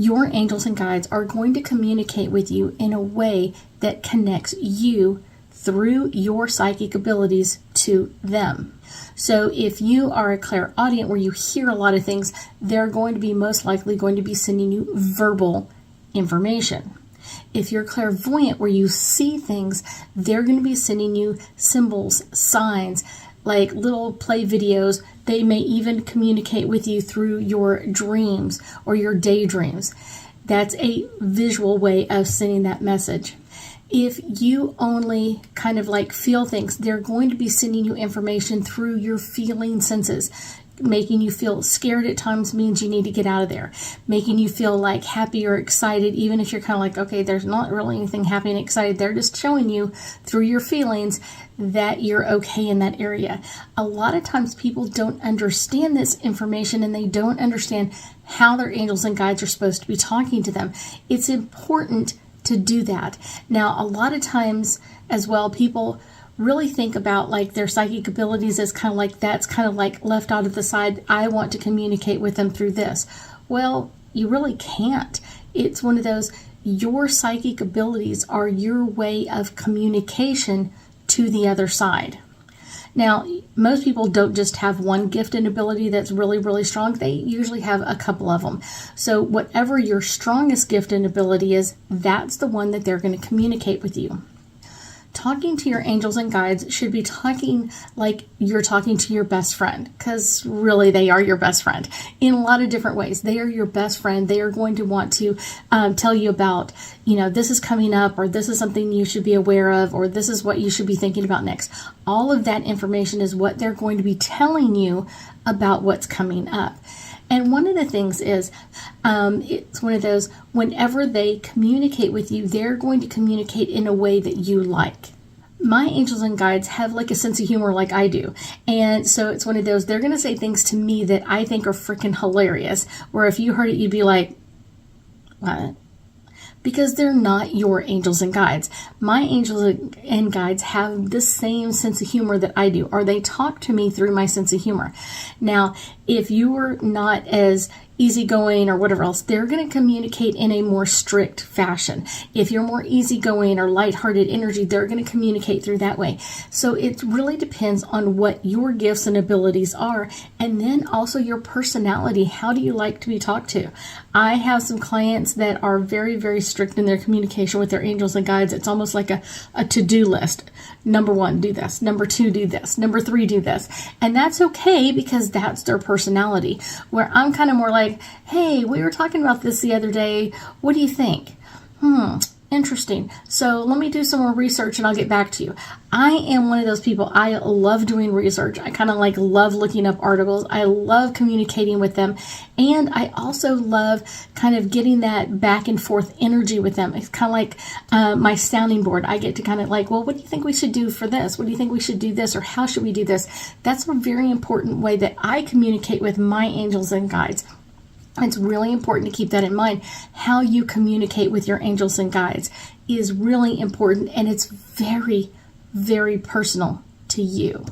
Your angels and guides are going to communicate with you in a way that connects you through your psychic abilities to them. So if you are a clairaudient where you hear a lot of things, they're going to be most likely going to be sending you verbal information. If you're clairvoyant where you see things, they're going to be sending you symbols, signs, like little play videos. They may even communicate with you through your dreams or your daydreams. That's a visual way of sending that message. If you only kind of like feel things, they're going to be sending you information through your feeling senses. Making you feel scared at times means you need to get out of there. Making you feel like happy or excited, even if you're kind of like, okay, there's not really anything happy and excited. They're just showing you through your feelings that you're okay in that area. A lot of times people don't understand this information and they don't understand how their angels and guides are supposed to be talking to them. It's important to do that. Now, a lot of times as well, people really think about like their psychic abilities as kind of like that's kind of like left out of the side. I want to communicate with them through this. Well, you really can't. It's one of those, your psychic abilities are your way of communication to the other side. Now, most people don't just have one gift and ability that's really, really strong. They usually have a couple of them. So whatever your strongest gift and ability is, that's the one that they're going to communicate with you. Talking to your angels and guides should be talking like you're talking to your best friend, because really they are your best friend in a lot of different ways. They are your best friend. They are going to want to tell you about, this is coming up, or this is something you should be aware of, or this is what you should be thinking about next. All of that information is what they're going to be telling you about what's coming up. And one of the things is, it's one of those, whenever they communicate with you, they're going to communicate in a way that you like. My angels and guides have like a sense of humor like I do. And so it's one of those, they're going to say things to me that I think are freaking hilarious, where if you heard it, you'd be like, what? Because they're not your angels and guides. My angels and guides have the same sense of humor that I do, or they talk to me through my sense of humor. Now, if you are not as easygoing or whatever else, they're going to communicate in a more strict fashion. If you're more easygoing or lighthearted energy, they're going to communicate through that way. So it really depends on what your gifts and abilities are, and then also your personality. How do you like to be talked to? I have some clients that are very, very strict in their communication with their angels and guides. It's almost like a to-do list. Number 1, do this. Number 2, do this. Number 3, do this. And that's okay because that's their personality. Where I'm kind of more like, hey, we were talking about this the other day. What do you think? Interesting. So let me do some more research and I'll get back to you. I am one of those people. I love doing research. I kind of like love looking up articles. I love communicating with them. And I also love kind of getting that back and forth energy with them. It's kind of like my sounding board. I get to kind of like, well, what do you think we should do for this? What do you think we should do this? Or how should we do this? That's a very important way that I communicate with my angels and guides. It's really important to keep that in mind. How you communicate with your angels and guides is really important, and it's very, very personal to you.